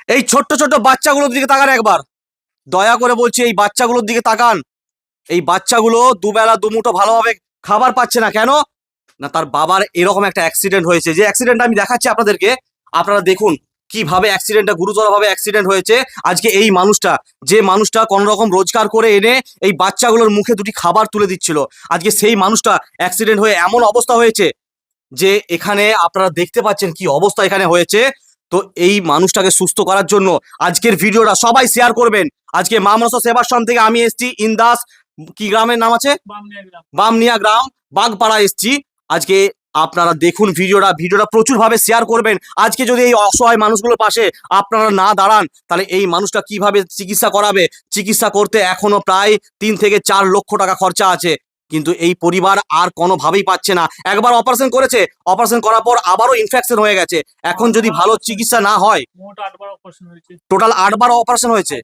এই ছোট্ট ছোট্ট বাচ্চাগুলোর দিকে তাকান একবার, দয়া করে বলছি এই বাচ্চাগুলোর দিকে তাকান। এই বাচ্চাগুলো দুবেলা দুমুঠো ভালোভাবে খাবার পাচ্ছে না, কেন না তার বাবার এরকম একটা অ্যাক্সিডেন্ট হয়েছে। যে অ্যাক্সিডেন্টটা আমি দেখাচ্ছি আপনাদেরকে, আপনারা দেখুন কিভাবে অ্যাক্সিডেন্টটা গুরুতরভাবে অ্যাক্সিডেন্ট হয়েছে। আজকে এই মানুষটা, যে মানুষটা কোন রকম রোজগার করে এনে এই বাচ্চাগুলোর মুখে দুটি খাবার তুলে দিচ্ছিল, আজকে সেই মানুষটা অ্যাক্সিডেন্ট হয়ে এমন অবস্থা হয়েছে যে এখানে আপনারা দেখতে পাচ্ছেন কি অবস্থা এখানে হয়েছে। তো এই মানুষটাকে সুস্থ করার জন্য আজকের ভিডিওটা সবাই শেয়ার করবেন। আজকে মা মনসা সেবাশ্রম থেকে আমি এসেছি ইন্দাস, কি গ্রামের নাম আছে, বামনিয়া গ্রাম, বাগপাড়া এসেছি আজকে। আপনারা দেখুন ভিডিওটা প্রচুর ভাবে শেয়ার করবেন। আজকে যদি এই অসহায় মানুষগুলোর পাশে আপনারা না দাঁড়ান, তাহলে এই মানুষটা কিভাবে চিকিৎসা করাবে? চিকিৎসা করতে এখনো প্রায় 3 থেকে 4 লক্ষ টাকা খরচা আছে, কিন্তু এই পরিবার আর কোনোভাবেই পাচ্ছে না। একবার অপারেশন করেছে, অপারেশন করার পর আবারও ইনফেকশন হয়ে গেছে। এখন যদি ভালো চিকিৎসা না হয়, টোটাল 8বার অপারেশন হয়েছে।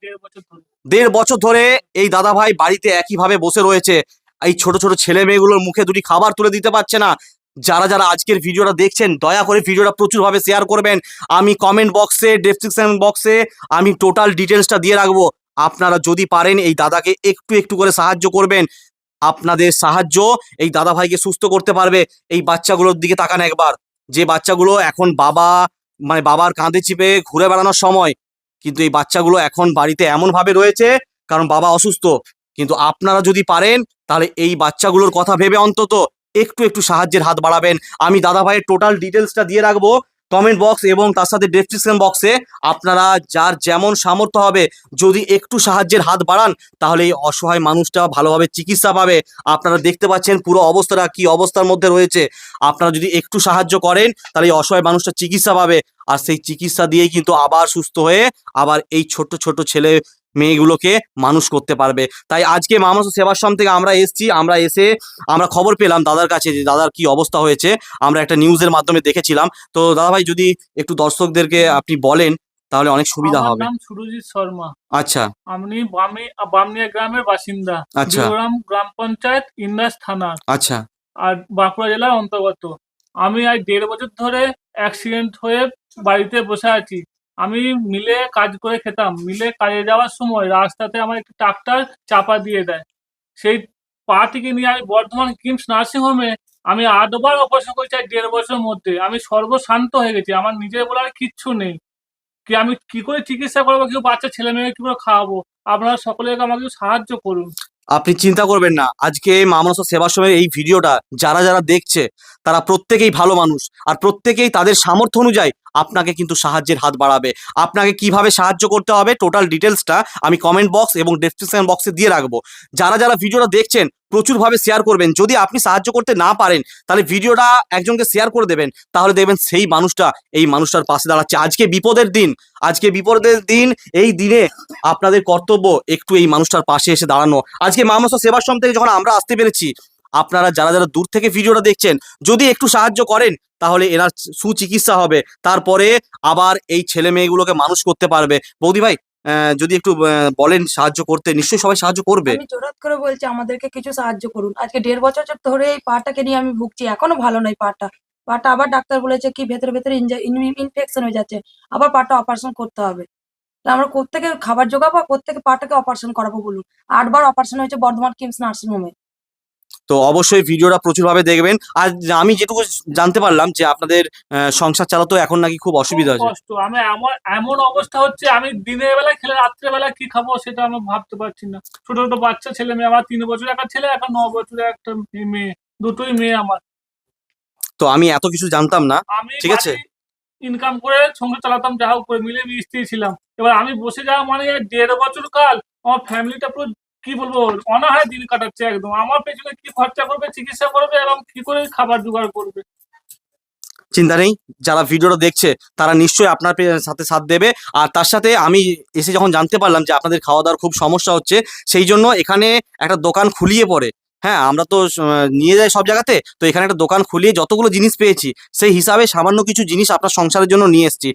1.5 বছর ধরে এই দাদা ভাই বাড়িতে একইভাবে বসে রয়েছে। এই ছোট ছোট ছেলে মেয়েগুলোর মুখে দুটি খাবার তুলে দিতে পারছে না। যারা যারা আজকের ভিডিওটা দেখছেন, দয়া করে ভিডিওটা প্রচুরভাবে শেয়ার করবেন। আমি কমেন্ট বক্সে, ডেসক্রিপশন বক্সে আমি টোটাল ডিটেলসটা দিয়ে রাখবো। আপনারা যদি পারেন এই দাদাকে একটু একটু করে সাহায্য করবেন। আপনাদের সাহায্য এই দাদা ভাইকে সুস্থ করতে পারবে। এই বাচ্চাগুলোর দিকে তাকান একবার, যে বাচ্চাগুলো এখন বাবার কাঁধে চিপে ঘুরে বেড়ানোর সময়, কিন্তু এই বাচ্চাগুলো এখন বাড়িতে এমন ভাবে রয়েছে কারণ বাবা অসুস্থ। কিন্তু আপনারা যদি পারেন তাহলে এই বাচ্চাগুলোর কথা ভেবে অন্তত একটু একটু সাহায্যের হাত বাড়াবেন। আমি দাদা ভাইয়ের টোটাল ডিটেলসটা দিয়ে রাখবো কমেন্ট বক্স এবং তার সাথে ডেসক্রিপশন বক্সে। আপনারা যার যেমন সামর্থ্য হবে যদি একটু সাহায্যের হাত বাড়ান, তাহলে এই অসহায় মানুষটা ভালোভাবে চিকিৎসা পাবে। আপনারা দেখতে পাচ্ছেন পুরো অবস্থাটা কি অবস্থার মধ্যে রয়েছে। আপনারা যদি একটু সাহায্য করেন তাহলে এই অসহায় মানুষটা চিকিৎসা পাবে, আর সেই চিকিৎসা দিয়েই কিন্তু আবার সুস্থ হয়ে আবার এই ছোট্ট ছোট্ট ছেলে মেয়েগুলোকে মানুষ করতে পারবে। তাই আজকে মা মনসা সেবাশ্রম থেকে আমরা এসেছি। আমরা খবর পেলাম দাদার কাছে যে দাদার কি অবস্থা হয়েছে, আমরা একটা নিউজের মাধ্যমে দেখেছিলাম। তো দাদা ভাই যদি একটু দর্শকদেরকে আপনি বলেন তাহলে অনেক সুবিধা আমার হবে। নাম সুরজিৎ শর্মা। আচ্ছা আমি বামনিয়া গ্রামের বাসিন্দা। আচ্ছা গ্রাম পঞ্চায়েত, ইন্দাস থানা, আচ্ছা আর বাঁকুড়া জেলার অন্তর্গত। আমি আজ 1.5 বছর ধরে অ্যাক্সিডেন্ট হয়ে বাড়িতে বসে আছি। আমি মিলে কাজ করে খেতাম। মিলে কাজে যাওয়ার সময় রাস্তাতে আমার একটি ট্রাক্টর চাপা দিয়ে দেয়। সেই পাটিকে নিয়ে আমি বর্ধমান কিমস নার্সিংহোমে আমি 8বার অপারেশন করেছি আজ 1.5 বছরের মধ্যে। আমি সর্বশান্ত হয়ে গেছি, আমার নিজের বলার কিচ্ছু নেই। আমি কি করে চিকিৎসা করবো, কেউ বাচ্চা ছেলে মেয়েকে কি করে খাওয়াবো? আপনারা সকলে আমাকে সাহায্য করুন। আপনি চিন্তা করবেন না, আজকে মা মনসা সেবাশ্রমের এই ভিডিওটা যারা যারা দেখছে তারা প্রত্যেকেই ভালো মানুষ, আর প্রত্যেকেই তাদের সামর্থ্য অনুযায়ী আপনাকে কিন্তু সাহায্যের হাত বাড়াবে। আপনাকে কিভাবে সাহায্য করতে হবে টোটাল ডিটেলসটা আমি কমেন্ট বক্স এবং ডেসক্রিপশন বক্সে দিয়ে রাখবো। যারা যারা ভিডিওটা দেখছেন প্রচুরভাবে শেয়ার করবেন। যদি আপনি সাহায্য করতে না পারেন তাহলে ভিডিওটা একজনকে শেয়ার করে দেবেন, তাহলে দেখবেন সেই মানুষটা এই মানুষটার পাশে দাঁড়াচ্ছে। আজকে বিপদের দিন, এই দিনে আপনাদের কর্তব্য একটু এই মানুষটার পাশে এসে দাঁড়ানো। আজকে মা মনসা সেবাশ্রম থেকে যখন আমরা আসতে পেরেছি, আপনারা যারা যারা দূর থেকে ভিডিওটা দেখছেন যদি একটু সাহায্য করেন তাহলে এনার সুচিকিৎসা হবে, তারপরে আবার এই ছেলে মেয়েগুলোকে মানুষ করতে পারবে। বৌদি ভাই যদি একটু বলেন সাহায্য করতে, নিশ্চয়ই সবাই সাহায্য করবে। আমি জোরাত করে বলছি আমাদেরকে কিছু সাহায্য করুন। আজকে 1.5 বছর ধরে এই পাটাকে নিয়ে আমি ভুগছি, এখনো ভালো নয় পাটা। পাটা আবার ডাক্তার বলেছে কি ভেতরে ভেতরে ইনফেকশন হয়ে যাচ্ছে, আবার পাটা অপারেশন করতে হবে। তা আমরা কোত্থেকে খাবার জোগাবো, কোত্থেকে পাটাকে অপারেশন করাবো বলুন? 8বার অপারেশন হয়েছে বর্ধমান কিমস নার্সিংহোমে। তো অবশ্যই ভিডিওটা প্রচুরভাবে দেখবেন। আর আমি যেটুকু জানতে পারলাম যে আপনাদের সংসার চালাতেও এখন নাকি খুব অসুবিধা খুব হচ্ছে। কষ্ট। আমার এমন অবস্থা হচ্ছে, আমি দিনের বেলায় খেলে রাত্রে বেলায় কি খাবো সেটা আমি ভাবতে পারছি না। ছোট ছোট বাচ্চা ছেলে মেয়ে, আমার 3 বছরের একটা ছেলে, একটা 9 বছরের একটা মেয়ে, দুটোই মেয়ে আমার। তো আমি এত কিছু জানতাম না, আমি ঠিক আছে। ইনকাম করে সংসার চালাতাম, যা হোক করে মিলে স্ত্রী ছিলাম। এবার আমি বসে যাওয়া মানে 1.5 বছর কাল আমার ফ্যামিলিটা পুরো কি বলবো অনাহারে দিন কাটাচ্ছে একদম। আমার পেছনে কি খরচা করবে, চিকিৎসা করবে এবং কি করে খাবার জোগাড় করবে। চিন্তা নেই, যারা ভিডিওটা দেখছে তারা নিশ্চয়ই আপনার সাথে সাথ দেবে। আর তার সাথে আমি এসে যখন জানতে পারলাম যে আপনাদের খাওয়া দাওয়ার খুব সমস্যা হচ্ছে, সেই জন্য এখানে একটা দোকান খুলিয়ে পড়ে, হ্যাঁ আমরা তো নিয়ে যাই সব জায়গাতে, তো এখানে একটা দোকান খুলিয়ে যতগুলো জিনিস পেয়েছি সেই হিসাবে সামান্য কিছু জিনিস আপনার সংসারের জন্য নিয়ে এসেছি।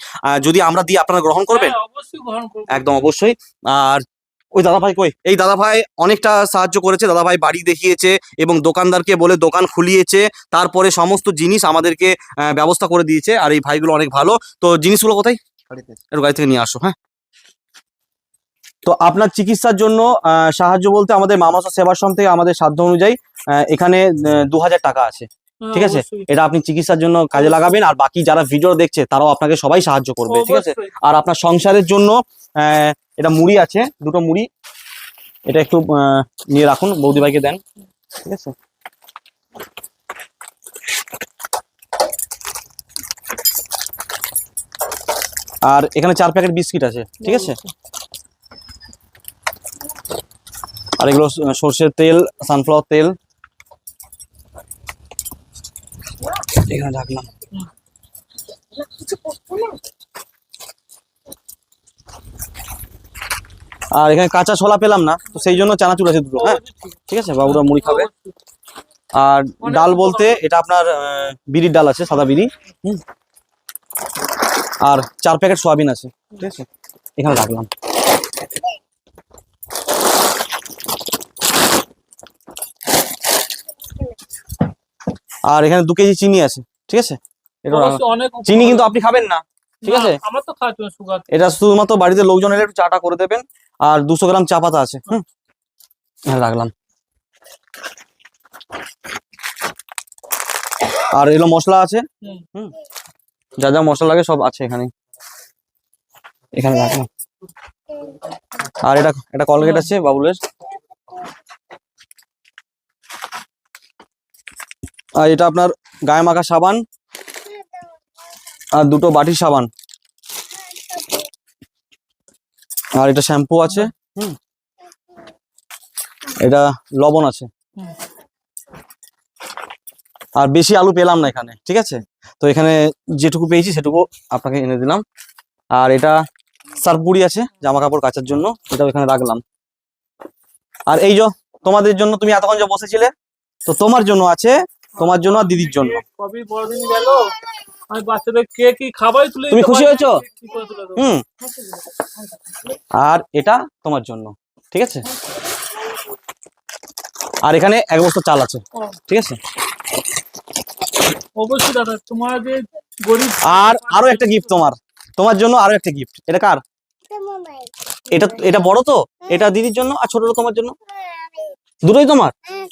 যদি আমরা দিই আপনারা গ্রহণ করবেন? হ্যাঁ, অবশ্যই গ্রহণ করবো। একদম অবশ্যই। আর ওই দাদা ভাই কই? এই দাদা ভাই অনেকটা সাহায্য করেছে, দাদা ভাই বাড়ি দেখিয়েছে এবং দোকানদারকে বলে দোকান খুলিয়েছে, তারপরে সমস্ত জিনিস আমাদেরকে ব্যবস্থা করে দিয়েছে। আর এই ভাইগুলো অনেক ভালো। তো জিনিসগুলো কোথায়? একটু গাড়ি থেকে নিয়ে আসো। হ্যাঁ, তো আপনার চিকিৎসার জন্য সাহায্য বলতে আমাদের মা মনসা সেবাশ্রম থেকে আমাদের সাধ্য অনুযায়ী এখানে 2000 টাকা আছে, ঠিক আছে? অবশ্যই, এটা আপনি চিকিৎসার জন্য কাজে লাগাবেন, আর বাকি যারা ভিডিও দেখছে তারাও আপনাকে সবাই সাহায্য করবে, ঠিক আছে? অবশ্যই। আর আপনার সংসারের জন্য এটা মুড়ি আছে, দুটো মুড়ি, এটা একটু নিয়ে রাখুন, বৌদি ভাইকে দেন, ঠিক আছে? আর এখানে 4 প্যাকেট বিস্কিট আছে, ঠিক আছে? আর এগুলো সর্ষের তেল, সানফ্লাওয়ার তেল এখানে রাখলাম। আর এখানে কাঁচা ছোলা পেলাম না, তো সেই জন্য চানাচুর আছে দুটো। হ্যাঁ, ঠিক আছে, বাবুরা মুড়ি খাবে। আর ডাল বলতে এটা আপনার বিড়ির ডাল আছে, সাদা বিড়ি। আর 4 প্যাকেট সয়াবিন আছে, ঠিক আছে, এখানে রাখলাম। আর এখানে 2 কেজি চিনি আছে, ঠিক আছে? এটা রাখলাম। অবশ্যই, অনেক চিনি কিন্তু আপনি খাবেন না, ঠিক আছে? না, আমার তো খাচ্ছি সুগার। এটা শুধুমাত্র বাড়িতে লোকজন এলে একটু চাটা করে দেবেন। আর 200 গ্রাম চা পাতা আছে, এখানে রাখলাম। আর এগুলো মশলা আছে, যা যা মশলা লাগে সব আছে এখানে, এখানে রাখলাম। আর এটা কলগেট আছে বাবুলের। আর এটা আপনার গায়ে মাখা সাবান, আর 2টো বাটির সাবান। আর এটা শ্যাম্পু আছে, এটা লবণ আছে। আর বেশি আলু পেলাম না এখানে, ঠিক আছে? তো এখানে যেটুকু পেয়েছি সেটুকু আপনাকে এনে দিলাম। আর এটা সার্ফপুরি আছে জামা কাপড় কাচার জন্য, এটাও এখানে রাখলাম। আর এই যে তোমাদের জন্য, তুমি এতক্ষণ যে বসেছিলে, তো তোমার জন্য আছে, তোমার জন্য আর দিদির জন্য। কবে বড়দিন গেল, আমি বাচ্চাদের কে কি খাবার তুলে তুমি দিতে খুশি পারি, হয়েছো? কি করে তুলে দেবো? আর এটা তোমার জন্য, ঠিক আছে? আর এখানে 1 বস্তা চাল আছে, ঠিক আছে? অবশ্যই দাদা, তোমার যে গরিব। আর আরো একটা গিফট তোমার জন্য, আরো একটা গিফট। এটা কার? এটা বড় তো, এটা দিদির জন্য, আর ছোটটা তোমার জন্য। দুটোই তোমার?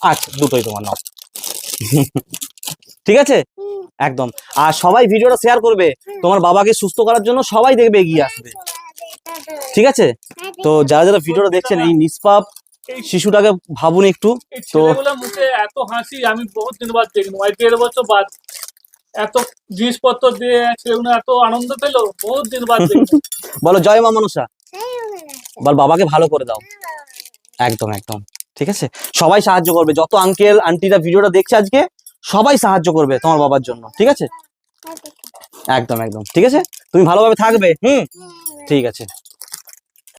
আচ্ছা, দুটোই তোমার, নাও। ঠিক আছে, একদম। আর সবাই ভিডিওটা শেয়ার করবে, তোমার বাবাকে সুস্থ করার জন্য সবাই দেখবে, এগিয়ে আসবে, ঠিক আছে? তো যারা যারা ভিডিওটা দেখছেন, এই নিষ্পাপ শিশুটাকে ভাবুন একটু। এই তো ছেলেগুলোর মুখে এত হাসি আমি বহুত দিন বাদ দেখিনি, 1.5 বছর বাদ এত জিনিসপত্র দিয়ে ছেলেগুলো এত আনন্দ পেলো, বহুত দিন বাদ দেখিনি। বলো জয় মা মনসা, বল বাবাকে ভালো করে দাও। একদম একদম, ঠিক আছে? সবাই সাহায্য করবে, যত আঙ্কেল আন্টিরা ভিডিওটা দেখছে আজকে, সবাই সাহায্য করবে তোমার বাবার জন্য, ঠিক আছে? একদম একদম, ঠিক আছে? তুমি ভালোভাবে থাকবে, ঠিক আছে।